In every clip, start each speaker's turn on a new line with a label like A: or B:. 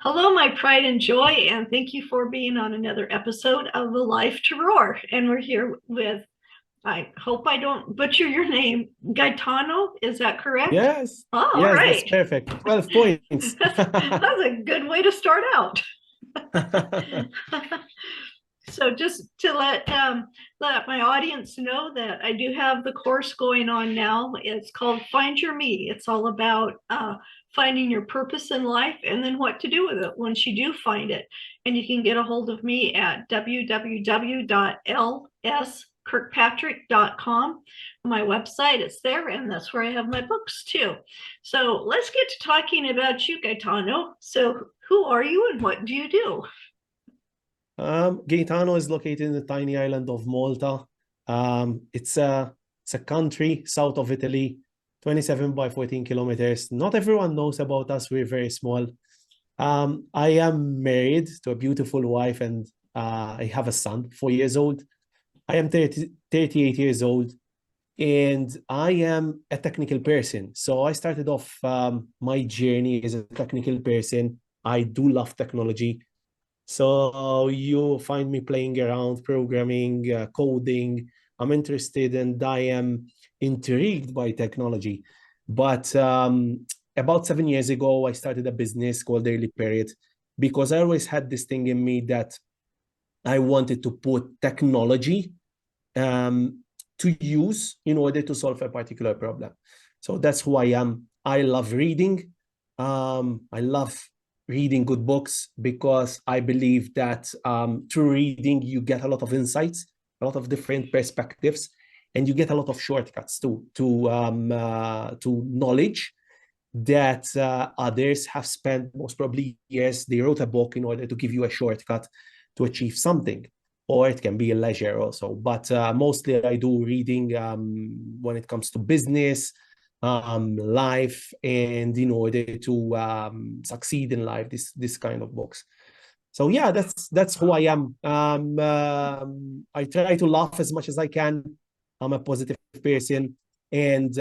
A: Hello, my pride and joy, and thank you for being on another episode of The Life to Roar. And we're here with, I hope I don't butcher your name, Gaetano. Is that correct?
B: Yes,
A: Oh, all
B: yes, that's
A: right.
B: perfect. 12 points.
A: That's a good way to start out. So just to let my audience know that I do have the course going on now. It's called Find Your Me. It's all about finding your purpose in life and then what to do with it once you do find it. And you can get a hold of me at www.lskirkpatrick.com. My website is there, and that's where I have my books too. So let's get to talking about you, Gaetano. So who are you and what do you do?
B: Gaetano is located in the tiny island of Malta. It's a country south of Italy, 27 by 14 kilometers. Not everyone knows about us. We're very small. I am married to a beautiful wife and I have a son, 4 years old. I am 38 years old and I am a technical person. So I started off my journey as a technical person. I do love technology. So you find me playing around, programming, coding. I'm interested and I am intrigued by technology. But about 7 years ago, I started a business called Daily Period because I always had this thing in me that I wanted to put technology um, to use in order to solve a particular problem. So that's who I am. I love reading. I love reading good books because I believe that through reading, you get a lot of insights, a lot of different perspectives, and you get a lot of shortcuts to knowledge that others have spent most probably years. They wrote a book in order to give you a shortcut to achieve something, or it can be a leisure also. But mostly I do reading when it comes to business, life, and in order to succeed in life, this kind of books. So yeah, that's who I am. I try to laugh as much as I can. I'm a positive person, and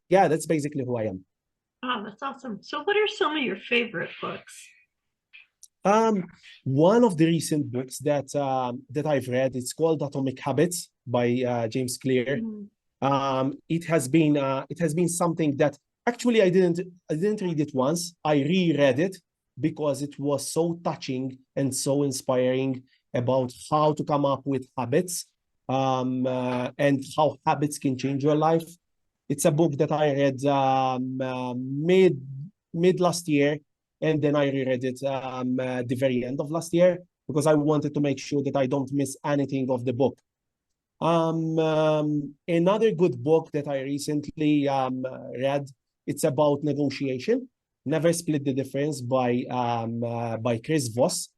B: yeah, that's basically who I am.
A: Oh, that's awesome. So, what are some of your favorite books?
B: Um, One of the recent books that I've read, it's called Atomic Habits by James Clear.
A: Mm.
B: It has been something that actually I didn't read it once. I reread it because it was so touching and so inspiring about how to come up with habits and how habits can change your life. It's a book that I read mid last year, and then I reread it the very end of last year because I wanted to make sure that I don't miss anything of the book. Another good book that I recently read, it's about negotiation. Never Split the Difference by Chris Voss.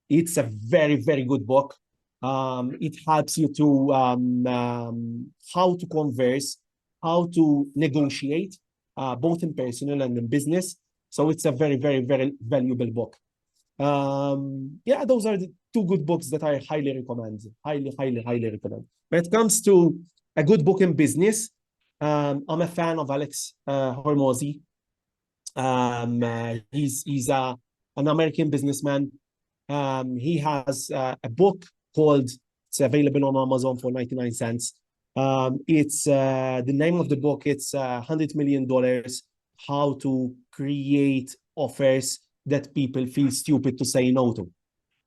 B: It's a very, very good book. It helps you to how to converse, how to negotiate, both in personal and in business. So it's a very, very, very valuable book. Yeah, those are the two good books that I highly recommend. Highly, highly, highly recommend. When it comes to a good book in business, I'm a fan of Alex Hormozy. He's an American businessman. He has a book called, it's available on Amazon for 99 cents. It's the name of the book, it's $100 million, how to create offers that people feel stupid to say no to.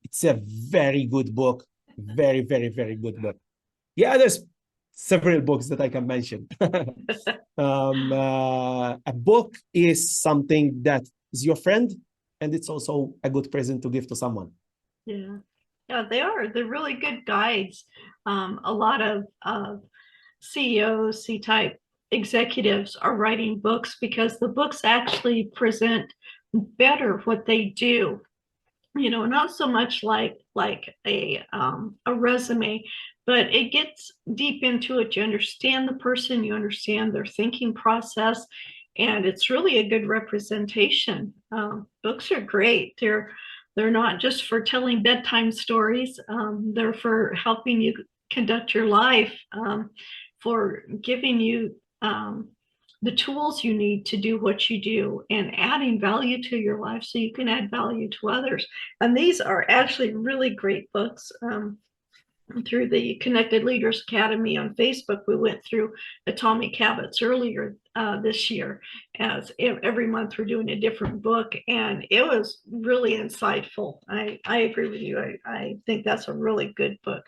B: It's a very good book. Very, very, very good book. Yeah, there's several books that I can mention. A book is something that is your friend, and it's also a good present to give to someone.
A: Yeah, yeah, they are. They're really good guides. A lot of CEOs, C-type executives are writing books because the books actually present better what they do. Not so much like a resume, but it gets deep into it. You understand the person, you understand their thinking process, and it's really a good representation. Books are great. They're not just for telling bedtime stories. They're for helping you conduct your life, for giving you the tools you need to do what you do and adding value to your life so you can add value to others. And these are actually really great books. Through the Connected Leaders Academy on Facebook, we went through Atomic Habits earlier this year. As every month we're doing a different book, and it was really insightful. I agree with you. I think that's a really good book.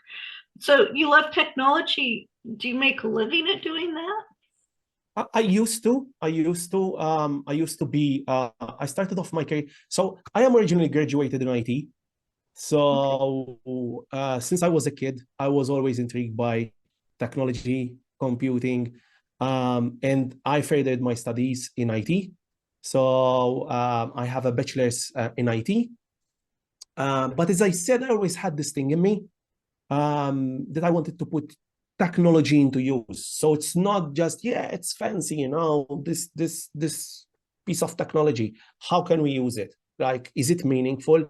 A: So you love technology. Do you make a living at doing that?
B: I used to. I used to be. I started off my career. So I am originally graduated in IT.
A: Okay.
B: So since I was a kid, I was always intrigued by technology, computing, and I furthered my studies in IT. So I have a bachelor's in IT. But as I said, I always had this thing in me that I wanted to put technology into use. So it's not just, yeah, it's fancy, this piece of technology. How can we use it? Like, is it meaningful?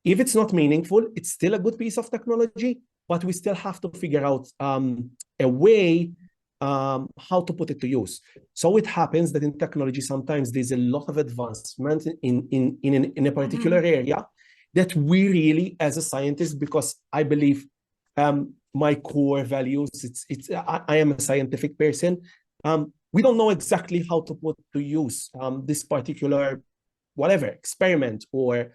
B: If it's not meaningful, it's still a good piece of technology, but we still have to figure out a way how to put it to use. So it happens that in technology, sometimes there's a lot of advancement in a particular area that we really, as a scientist, because I believe my core values, I am a scientific person. We don't know exactly how to put to use this particular whatever experiment or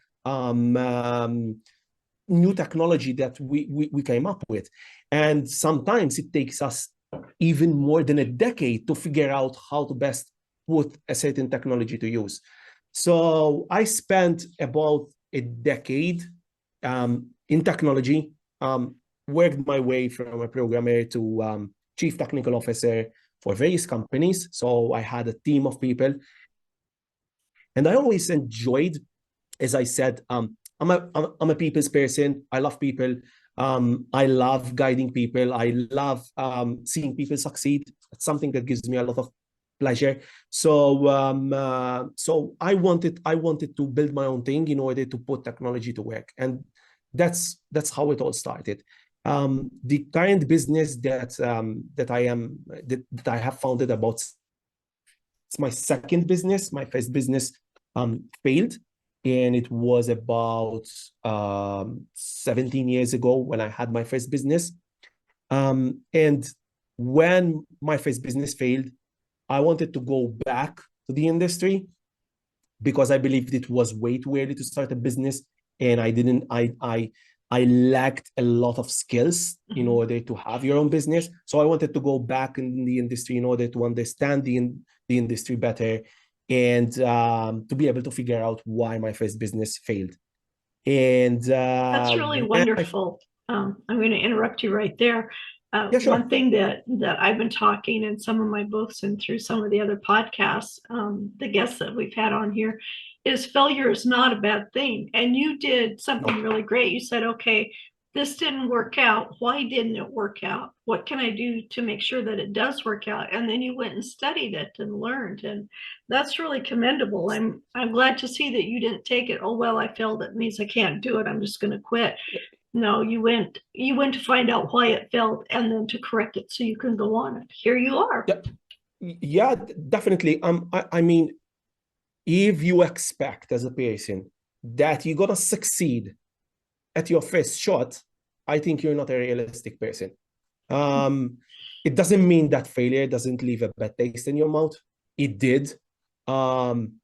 B: new technology that we came up with. And sometimes it takes us even more than a decade to figure out how to best put a certain technology to use. So I spent about a decade in technology, worked my way from a programmer to chief technical officer for various companies. So I had a team of people. And I always enjoyed, as I said, I'm a people's person. I love people. I love guiding people. I love seeing people succeed. It's something that gives me a lot of pleasure. So I wanted to build my own thing in order to put technology to work, and that's how it all started. The current business that I have founded about, it's my second business. My first business failed, and it was about 17 years ago when I had my first business. And when my first business failed, I wanted to go back to the industry because I believed it was way too early to start a business, and I lacked a lot of skills in order to have your own business. So I wanted to go back in the industry in order to understand the industry better and to be able to figure out why my first business failed. And
A: That's really wonderful. I'm going to interrupt you right there.
B: Yeah,
A: One
B: sure.
A: thing that I've been talking in some of my books and through some of the other podcasts, the guests that we've had on here, is failure is not a bad thing. And you did something
B: No.
A: really great. You said, okay, this didn't work out. Why didn't it work out? What can I do to make sure that it does work out? And then you went and studied it and learned. And that's really commendable. I'm glad to see that you didn't take it, oh well, I failed, it means I can't do it, I'm just going to quit. No, you went to find out why it failed and then to correct it so you can go on. Here you are.
B: Yeah, yeah, definitely. I mean, if you expect as a person that you're gonna succeed at your first shot, I think you're not a realistic person. Um, it doesn't mean that failure doesn't leave a bad taste in your mouth. It did. Um,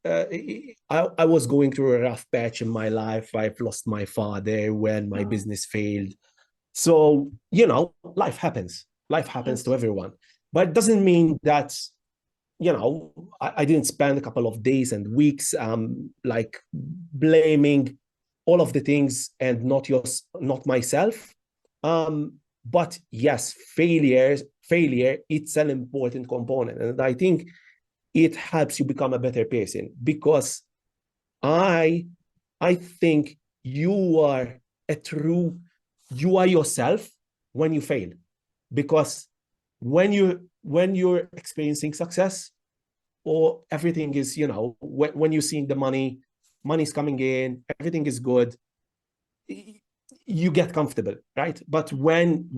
B: I was going through a rough patch in my life. I've lost my father when my
A: Oh,
B: business failed. So, life happens. Life happens to
A: yes.
B: everyone. But it doesn't mean that, I didn't spend a couple of days and weeks like blaming all of the things and not myself. But yes, failure, it's an important component. And I think it helps you become a better person because I I think a true you are yourself when you fail. Because when you're experiencing success or everything is, when you're seeing the money's coming in, everything is good, you get comfortable, right? But when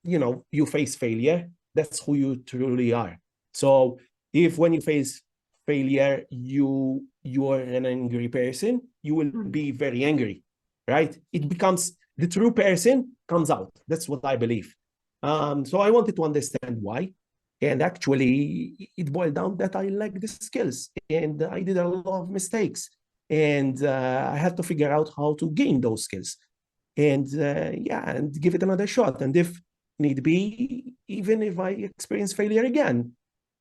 B: you face failure, that's who you truly are. So If when you face failure, you are an angry person, you will be very angry, right? It becomes the true person comes out. That's what I believe. So I wanted to understand why. And actually, it boiled down that I lack the skills and I did a lot of mistakes. And I had to figure out how to gain those skills. And yeah, and give it another shot. And if need be, even if I experience failure again,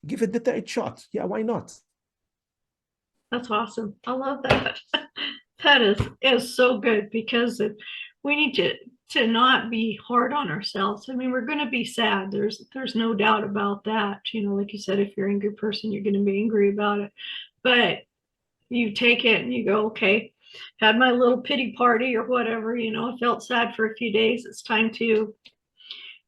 B: give it the third shot. Yeah, why not?
A: That's awesome. I love that. That is so good because we need to not be hard on ourselves. I mean, we're going to be sad. There's no doubt about that. You know, like you said, if you're an angry person, you're going to be angry about it. But you take it and you go, okay, had my little pity party or whatever. You know, I felt sad for a few days. It's time to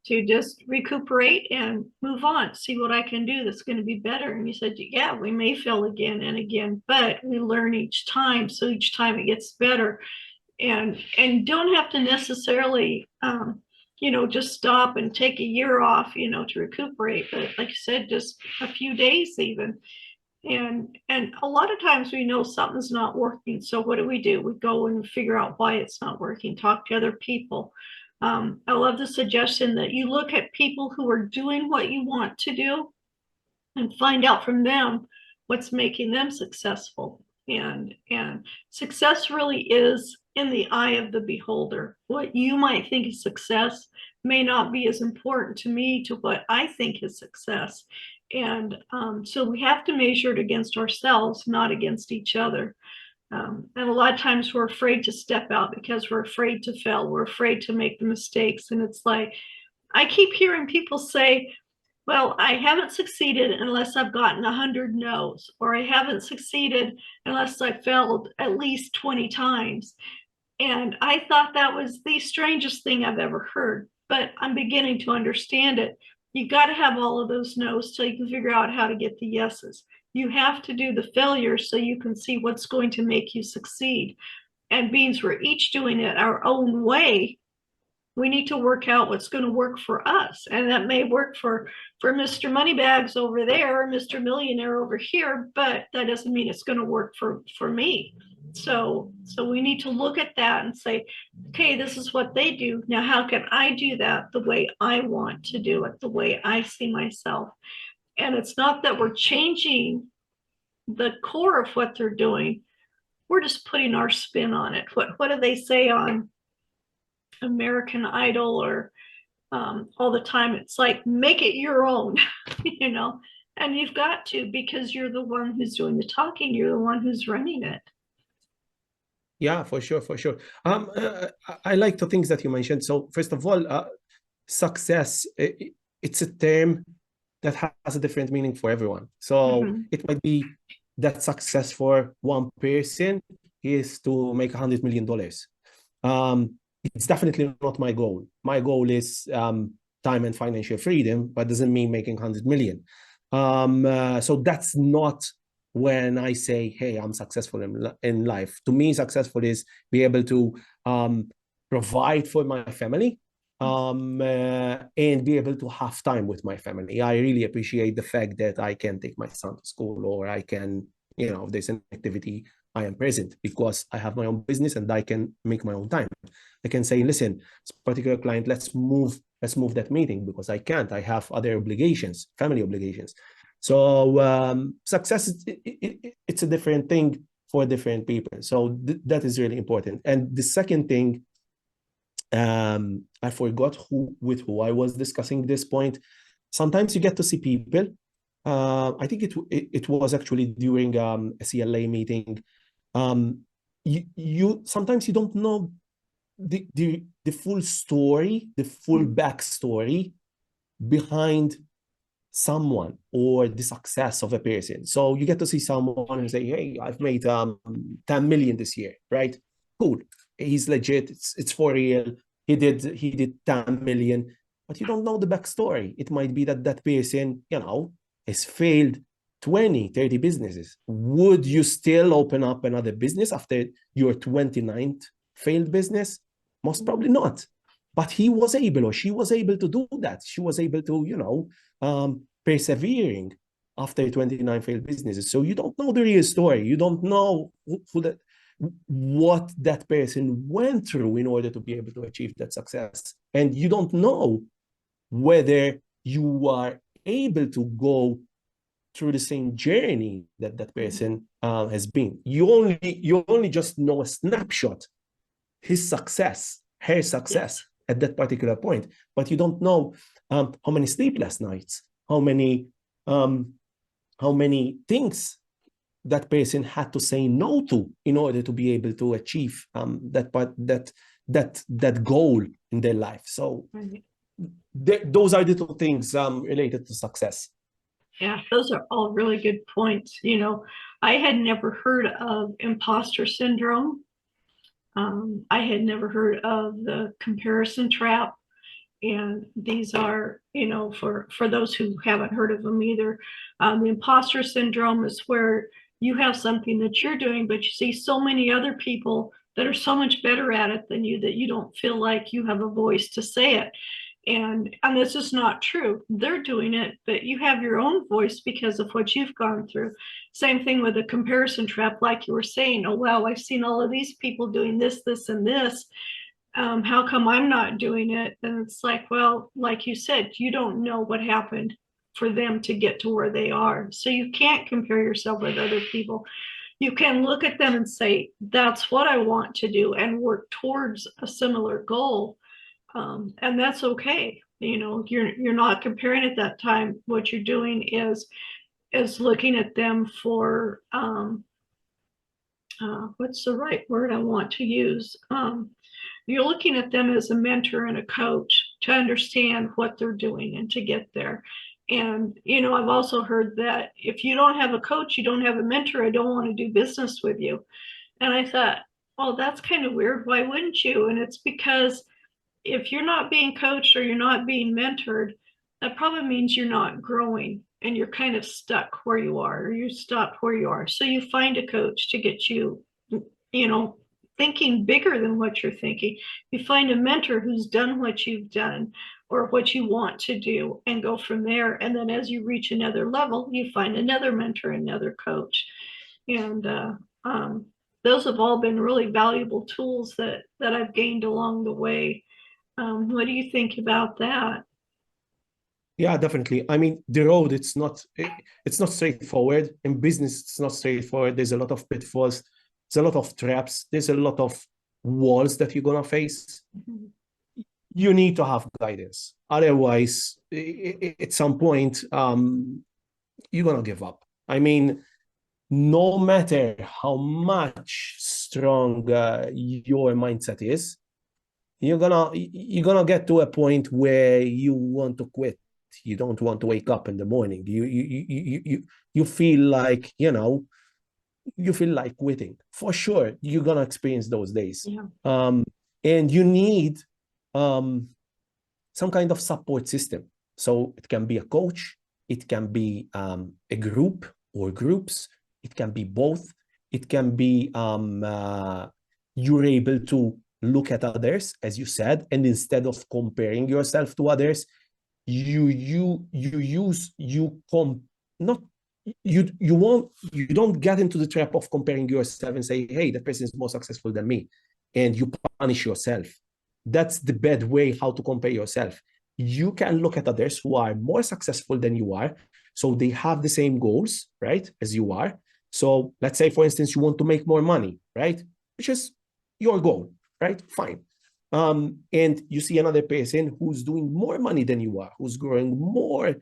A: just recuperate and move on, see what I can do that's going to be better. And you said, yeah, we may fail again and again, but we learn each time. So each time it gets better. And don't have to necessarily, just stop and take a year off, to recuperate. But like you said, just a few days even. And a lot of times we know something's not working. So what do? We go and figure out why it's not working, talk to other people. I love the suggestion that you look at people who are doing what you want to do and find out from them what's making them successful. And success really is in the eye of the beholder. What you might think is success may not be as important to me to what I think is success. And so we have to measure it against ourselves, not against each other. And a lot of times we're afraid to step out because we're afraid to fail. We're afraid to make the mistakes. And it's like, I keep hearing people say, well, I haven't succeeded unless I've gotten 100 no's, or I haven't succeeded unless I failed at least 20 times. And I thought that was the strangest thing I've ever heard, but I'm beginning to understand it. You got to have all of those no's so you can figure out how to get the yeses. You have to do the failures so you can see what's going to make you succeed. And beings we're each doing it our own way, we need to work out what's going to work for us. And that may work for Mr. Moneybags over there, or Mr. Millionaire over here, but that doesn't mean it's going to work for me. So we need to look at that and say, okay, this is what they do. Now, how can I do that the way I want to do it, the way I see myself? And it's not that we're changing the core of what they're doing. We're just putting our spin on it. What do they say on American Idol or all the time? It's like, make it your own, and you've got to, because you're the one who's doing the talking. You're the one who's running it.
B: Yeah, for sure, for sure. I like the things that you mentioned. So first of all, success, it's a term that has a different meaning for everyone. So it might be that success for one person is to make $100 million. It's definitely not my goal. My goal is time and financial freedom, but doesn't mean making 100 million. So that's not when I say, hey, I'm successful in life. To me, successful is be able to provide for my family and be able to have time with my family. I really appreciate the fact that I can take my son to school, or I can, if there's an activity, I am present because I have my own business and I can make my own time. I can say, listen, this particular client, let's move that meeting because I can't. I have other obligations, family obligations. So success, it's a different thing for different people. So that is really important. And the second thing, I forgot with who I was discussing this point. Sometimes you get to see people. I think it was actually during a CLA meeting. You sometimes you don't know the full story, the full backstory behind someone or the success of a person. So you get to see someone and say, hey, I've made 10 million this year, right? Cool. He's legit. It's for real. He did 10 million, but you don't know the backstory. It might be that person, has failed 20, 30 businesses. Would you still open up another business after your 29th failed business? Most probably not. But he was able, or she was able to do that. She was able to, persevering after 29 failed businesses. So you don't know the real story. You don't know what that person went through in order to be able to achieve that success. And you don't know whether you are able to go through the same journey that that person has been. You only just know a snapshot, his success, her success at that particular point, but you don't know how many sleepless nights, how many things that person had to say no to in order to be able to achieve that goal in their life. So those are the two things related to success.
A: Yeah, those are all really good points. I had never heard of imposter syndrome. I had never heard of the comparison trap. And these are, for those who haven't heard of them either, the imposter syndrome is where you have something that you're doing, but you see so many other people that are so much better at it than you that you don't feel like you have a voice to say it. And this is not true. They're doing it, but you have your own voice because of what you've gone through. Same thing with a comparison trap, like you were saying. Oh, wow, I've seen all of these people doing this, this, and this. How come I'm not doing it? And it's like, well, like you said, you don't know what happened for them to get to where they are. So you can't compare yourself with other people. You can look at them and say, that's what I want to do, and work towards a similar goal. And that's okay. You're not comparing at that time. What you're doing is looking at them for what's the right word I want to use? You're looking at them as a mentor and a coach to understand what they're doing and to get there. And, I've also heard that if you don't have a coach, you don't have a mentor, I don't want to do business with you. And I thought, well, that's kind of weird. Why wouldn't you? And it's because if you're not being coached or you're not being mentored, that probably means you're not growing and you're kind of stuck where you are, or you stop where you are. So you find a coach to get you, thinking bigger than what you're thinking. You find a mentor who's done what you've done or what you want to do and go from there. And then as you reach another level, you find another mentor, another coach. And those have all been really valuable tools that I've gained along the way. What do you think about that?
B: Yeah, definitely. I mean, the road, it's not straightforward. In business, it's not straightforward. There's a lot of pitfalls. There's a lot of traps. There's a lot of walls that you're gonna face.
A: Mhm.
B: You need to have guidance. Otherwise, at some point, you're gonna give up. I mean, no matter how much strong your mindset is, you're gonna get to a point where you want to quit. You don't want to wake up in the morning. You feel like quitting. For sure, you're gonna experience those days.
A: Yeah.
B: And you need some kind of support system. So it can be a coach, it can be a group or groups, it can be both. It can be you're able to look at others, as you said, and instead of comparing yourself to others, not you don't get into the trap of comparing yourself and say, hey, that person is more successful than me, and you punish yourself. That's the bad way how to compare yourself. You can look at others who are more successful than you are, so they have the same goals, right, as you are. So let's say, for instance, you want to make more money, right, which is your goal, right? Fine. And you see another person who's doing more money than you are, who's growing more,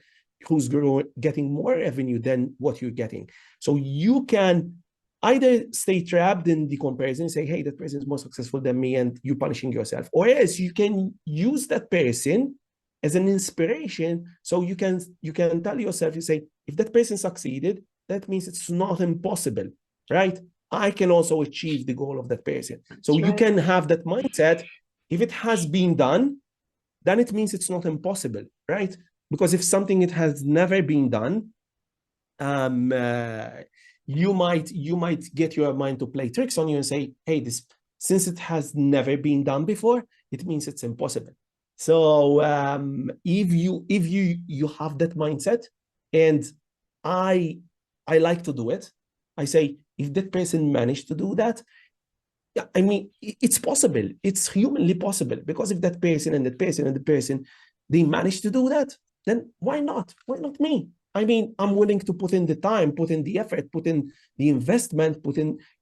B: getting more revenue than what you're getting. So you can either stay trapped in the comparison, say, hey, that person is more successful than me, and you're punishing yourself. Or else you can use that person as an inspiration. So you can tell yourself, you say, if that person succeeded, that means it's not impossible, right? I can also achieve the goal of that person. So you can have that mindset. If it has been done, then it means it's not impossible, right? Because if something it has never been done, you might get your mind to play tricks on you and say, hey, this, since it has never been done before, it means it's impossible. So if you have that mindset, and I like to do it. I say, if that person managed to do that, yeah, I mean, it's possible. It's humanly possible, because if that person and that person and the person, they manage to do that, then why not? Why not me? I mean, I'm willing to put in the time, put in the effort, put in the investment,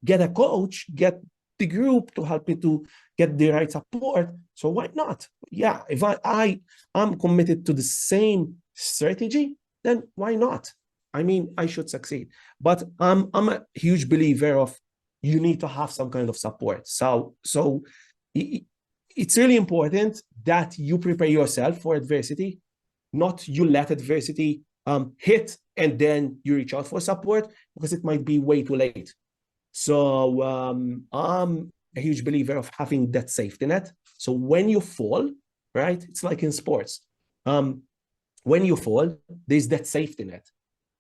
B: get a coach, get the group to help me to get the right support. So why not? Yeah, if I'm committed to the same strategy, then why not? I mean, I should succeed. But I'm a huge believer of, you need to have some kind of support. So it's really important that you prepare yourself for adversity, not you let adversity hit and then you reach out for support, because it might be way too late. So I'm a huge believer of having that safety net. So when you fall, right, it's like in sports. When you fall, there's that safety net.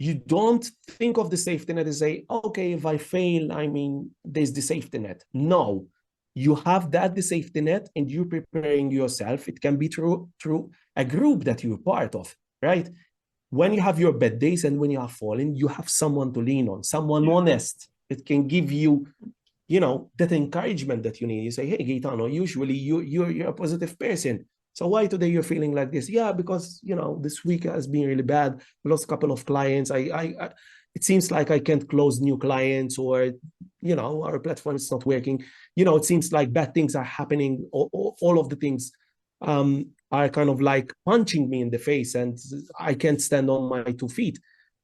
B: You don't think of the safety net as say, okay, if I fail, I mean, there's the safety net. No, you have the safety net, and you're preparing yourself. It can be through a group that you're part of, right? When you have your bad days and when you are falling, you have someone to lean on, someone honest. It can give you, that encouragement that you need. You say, hey, Gaetano, usually you're a positive person. So why today you're feeling like this? Yeah, because this week has been really bad. We lost a couple of clients. It seems like I can't close new clients, or our platform is not working. It seems like bad things are happening. All of the things are kind of like punching me in the face, and I can't stand on my 2 feet.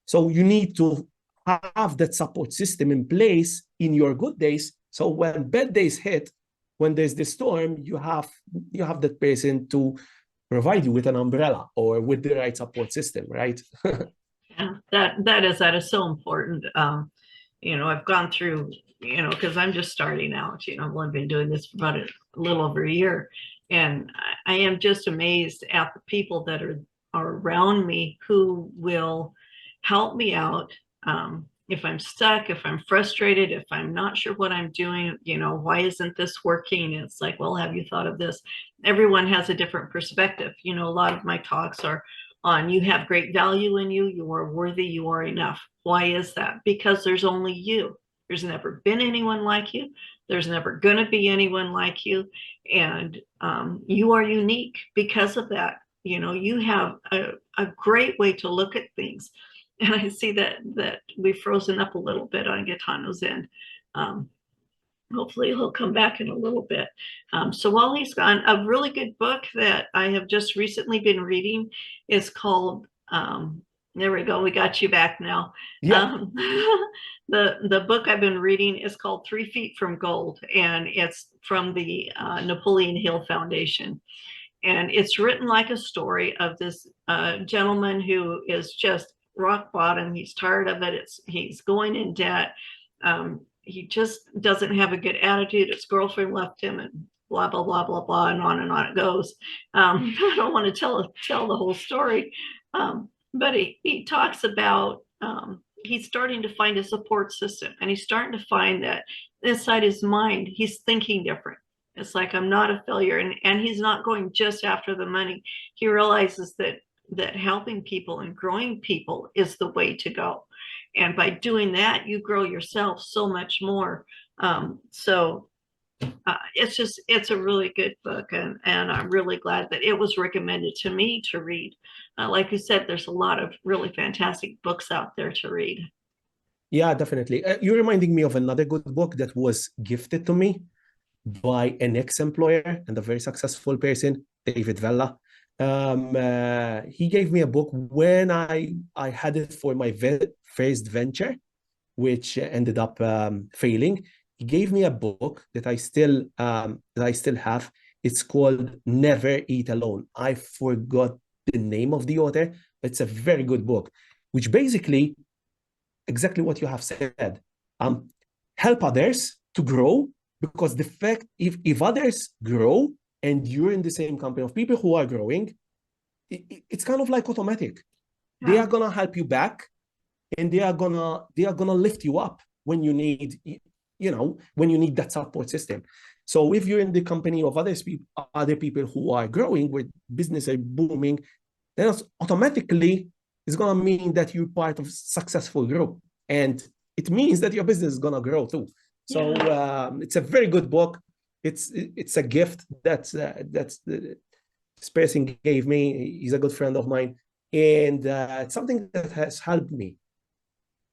B: So you need to have that support system in place in your good days. So when bad days hit, when there's the storm, you have that person to provide you with an umbrella or with the right support system, right?
A: Yeah, that is so important. I've gone through, because I'm just starting out, I've only been doing this for about a little over a year. And I am just amazed at the people that are around me who will help me out. If I'm stuck, if I'm frustrated, if I'm not sure what I'm doing, why isn't this working? It's like, well, have you thought of this? Everyone has a different perspective. A lot of my talks are on, you have great value in you, you are worthy, you are enough. Why is that? Because there's only you. There's never been anyone like you. There's never going to be anyone like you. And you are unique because of that. You have a great way to look at things. And I see that we've frozen up a little bit on Gaetano's end. Hopefully he'll come back in a little bit. So while he's gone, a really good book that I have just recently been reading is called, there we go, we got you back now.
B: Yeah.
A: The book I've been reading is called 3 Feet from Gold, and it's from the Napoleon Hill Foundation. And it's written like a story of this gentleman who is just rock bottom. He's tired of it. He's going in debt. He just doesn't have a good attitude. His girlfriend left him, and blah, blah, blah, blah, blah, and on it goes. I don't want to tell the whole story. But he talks about, he's starting to find a support system, and he's starting to find that inside his mind, he's thinking different. It's like, I'm not a failure. And he's not going just after the money. He realizes that helping people and growing people is the way to go. And by doing that, you grow yourself so much more. It's a really good book. And I'm really glad that it was recommended to me to read. Like you said, there's a lot of really fantastic books out there to read.
B: Yeah, definitely. You're reminding me of another good book that was gifted to me by an ex-employer and a very successful person, David Vella. He gave me a book when I had it for my first venture, which ended up failing. He gave me a book that I still have. It's called Never Eat Alone. I forgot the name of the author. It's a very good book, which basically exactly what you have said. Help others to grow, because the fact, if others grow and you're in the same company of people who are growing, it's kind of like automatic. Yeah. They are gonna help you back, and they are gonna lift you up when you need that support system. So if you're in the company of other people who are growing, where business are booming, then automatically is going to mean that you're part of a successful group. And it means that your business is going to grow too. So it's a very good book. It's a gift that's this person gave me. He's a good friend of mine. And it's something that has helped me.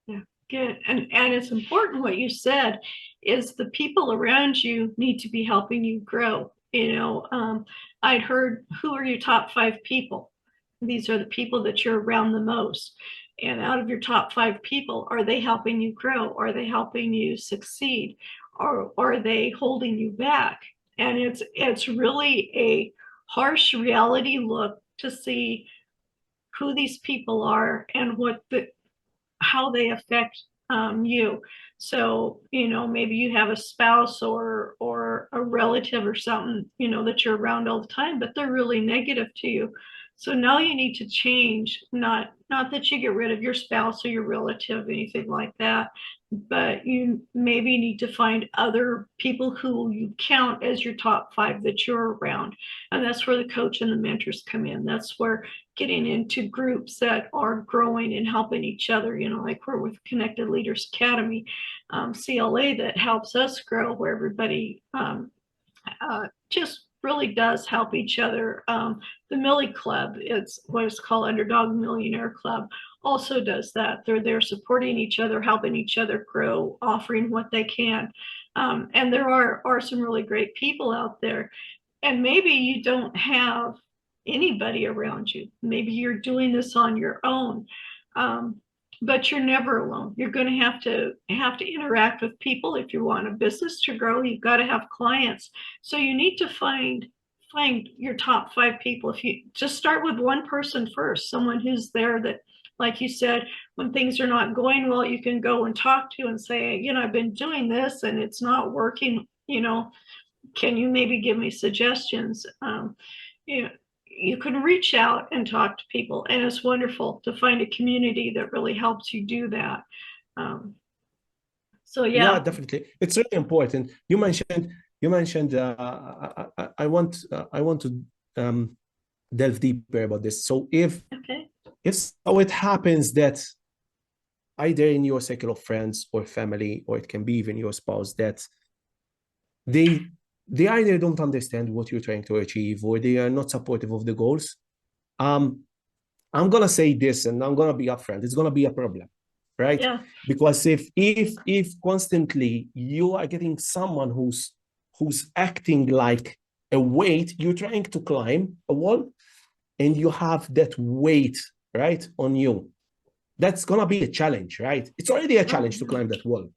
A: Yeah, good. And it's important what you said is the people around you need to be helping you grow. I'd heard, who are your top 5 people? These are the people that you're around the most. And out of your top 5 people, are they helping you grow? Are they helping you succeed? Or are they holding you back? And it's really a harsh reality look to see who these people are and how they affect you. So, maybe you have a spouse or a relative or something, that you're around all the time, but they're really negative to you. So now you need to change, not that you get rid of your spouse or your relative, anything like that, but you maybe need to find other people who you count as your top 5 that you're around. And that's where the coach and the mentors come in. That's where getting into groups that are growing and helping each other, like we're with Connected Leaders Academy, CLA, that helps us grow, where everybody just really does help each other. The Millie Club, it's what is called Underdog Millionaire Club, also does that. They're there supporting each other, helping each other grow, offering what they can. And there are some really great people out there. And maybe you don't have anybody around you. Maybe you're doing this on your own. But you're never alone. You're going to have to interact with people. If you want a business to grow, you've got to have clients. So you need to find your top 5 people. If you just start with one person first, someone who's there that, like you said, when things are not going well, you can go and talk to and say, I've been doing this and it's not working. Can you maybe give me suggestions? You can reach out and talk to people, and it's wonderful to find a community that really helps you do that. So
B: yeah, definitely, it's really important. You mentioned. I want to delve deeper about this. So if so, it happens that either in your circle of friends or family, or it can be even your spouse, that they either don't understand what you're trying to achieve, or they are not supportive of the goals. I'm gonna say this, and I'm gonna be upfront. It's gonna be a problem, right?
A: Yeah.
B: Because if constantly you are getting someone who's acting like a weight, you're trying to climb a wall, and you have that weight right on you, that's gonna be a challenge, right? It's already a challenge to climb that wall.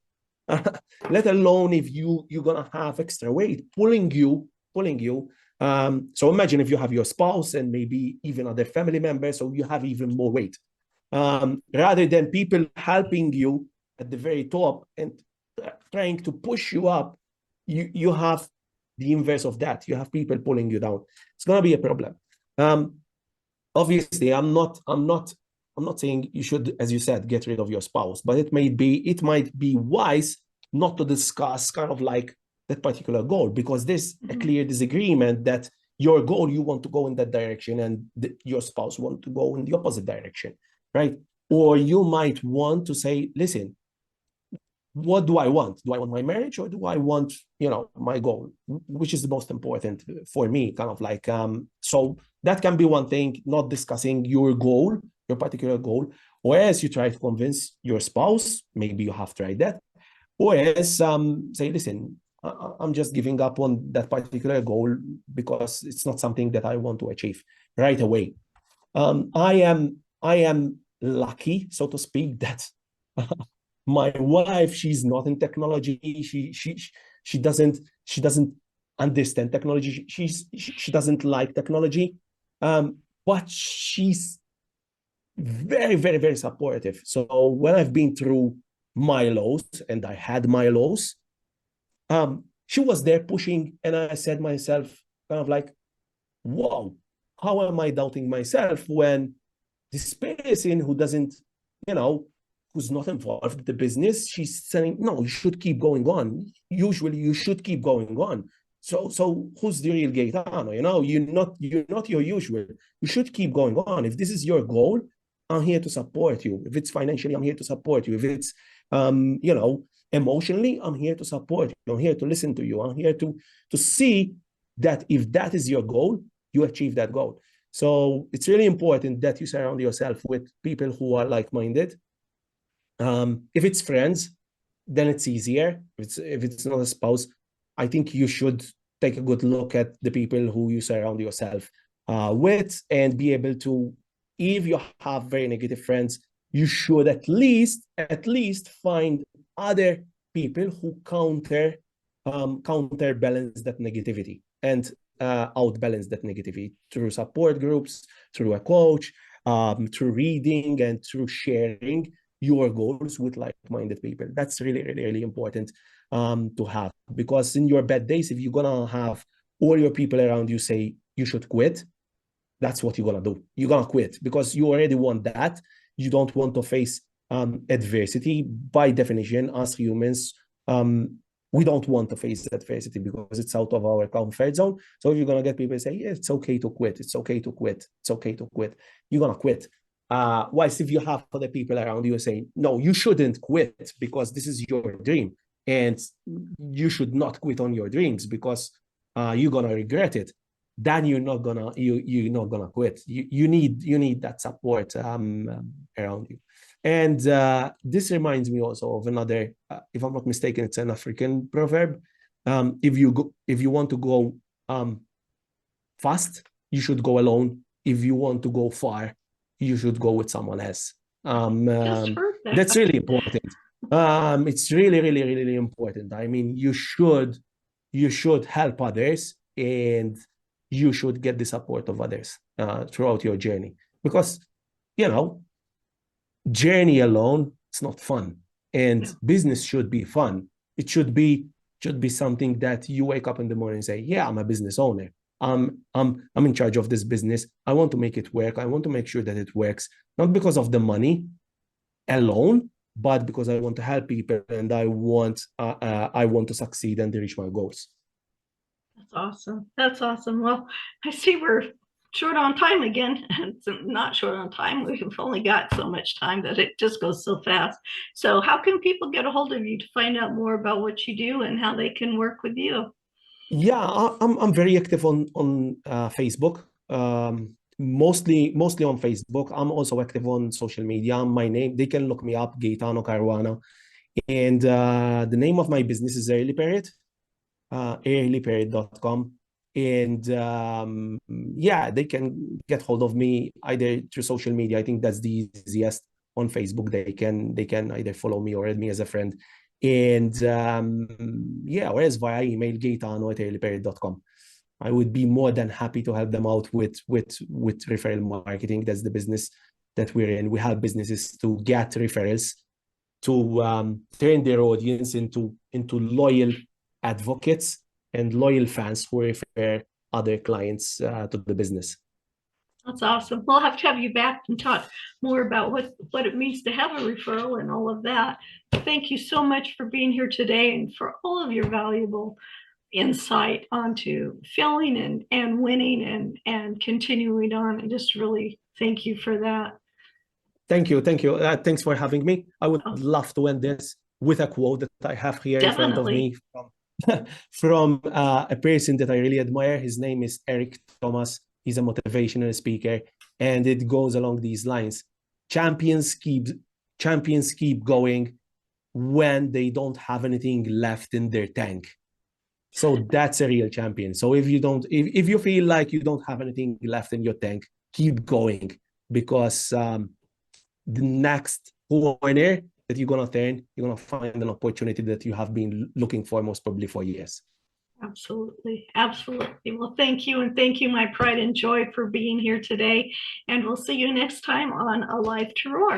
B: Let alone if you're gonna have extra weight pulling you. So imagine if you have your spouse and maybe even other family members, so you have even more weight. Rather than people helping you at the very top and trying to push you up, you have the inverse of that. You have people pulling you down. It's gonna be a problem. Obviously, I'm not saying you should, as you said, get rid of your spouse, but it might be wise not to discuss kind of like that particular goal, because there's a clear disagreement that your goal, you want to go in that direction, and your spouse want to go in the opposite direction, right? Or you might want to say, listen, what do I want? Do I want my marriage, or do I want, my goal? Which is the most important for me, kind of like, so that can be one thing, not discussing your goal, your particular goal, or as you try to convince your spouse, maybe you have tried that, or as say, listen, I'm just giving up on that particular goal because it's not something that I want to achieve right away. I am lucky, so to speak, that my wife, she's not in technology. She doesn't understand technology. She doesn't like technology, but she's very, very, very supportive. So when I've been through my lows, and I had my lows, she was there pushing, and I said myself, kind of like, wow, how am I doubting myself when this person who doesn't, who's not involved in the business, she's saying, no, you should keep going on. Usually you should keep going on. So who's the real Gaetano? You're not your usual. You should keep going on. If this is your goal, I'm here to support you. If it's financially, I'm here to support you. If it's, emotionally, I'm here to support you. I'm here to listen to you. I'm here to see that if that is your goal, you achieve that goal. So it's really important that you surround yourself with people who are like-minded. If it's friends, then it's easier. If it's not a spouse, I think you should take a good look at the people who you surround yourself with, and be able to, if you have very negative friends, you should at least find other people who counterbalance that negativity, and outbalance that negativity through support groups, through a coach, through reading, and through sharing your goals with like-minded people. That's really, really, really important to have, because in your bad days, if you're gonna have all your people around you say you should quit, that's what you're gonna do. You're gonna quit because you already want that. You don't want to face adversity. By definition, as humans, we don't want to face adversity because it's out of our comfort zone. So if you're gonna get people say, yeah, it's okay to quit, it's okay to quit, it's okay to quit, you're gonna quit. Whilst if you have other people around you saying, no, you shouldn't quit because this is your dream, and you should not quit on your dreams because you're gonna regret it, then you're not gonna quit. You need that support around you. And this reminds me also of another, if I'm not mistaken, it's an African proverb. If you want to go fast, you should go alone. If you want to go far, you should go with someone else.
A: Just heard
B: That's
A: that.
B: really important. It's really, really, really, really important. I mean, you should help others, and you should get the support of others throughout your journey, because you know journey alone, it's not fun, and
A: No,
B: business should be fun. It should be something that you wake up in the morning and say, yeah, I'm a business owner. I'm in charge of this business. I want to make it work. I want to make sure that it works, not because of the money alone, but because I want to help people, and I want to succeed and reach my goals.
A: that's awesome. That's awesome. Well, I see we're short on time again. It's not short on time. We've only got so much time that it just goes so fast. So how can people get a hold of you to find out more about what you do and how they can work with you?
B: Yeah, I'm very active on Facebook. Mostly on Facebook. I'm also active on social media. My name, they can look me up, Gaetano Caruana, and the name of my business is earlyperiod.com. And yeah, they can get hold of me either through social media. I think that's the easiest. On Facebook, they can either follow me or add me as a friend. And yeah, whereas via email, gaetano@earlyperiod.com. I would be more than happy to help them out with referral marketing. That's the business that we're in. We help businesses to get referrals, to turn their audience into loyal advocates and loyal fans who refer other clients to the business.
A: That's awesome. We'll have to have you back and talk more about what it means to have a referral and all of that. Thank you so much for being here today and for all of your valuable insight onto failing and winning and continuing on. I just really thank you for that.
B: Thank you. Thanks for having me. I would
A: Oh,
B: love to end this with a quote that I have here in front of
A: definitely.
B: me from a person that I really admire. His name is Eric Thomas. He's a motivational speaker, and it goes along these lines: champions keep champions keep going when they don't have anything left in their tank. So that's a real champion. So if you feel like you don't have anything left in your tank, keep going, because the next corner that you're gonna turn, you're gonna find an opportunity that you have been looking for most probably for years.
A: Absolutely. Absolutely. Well, thank you. And thank you, my pride and joy, for being here today. And we'll see you next time on A Life to Roar.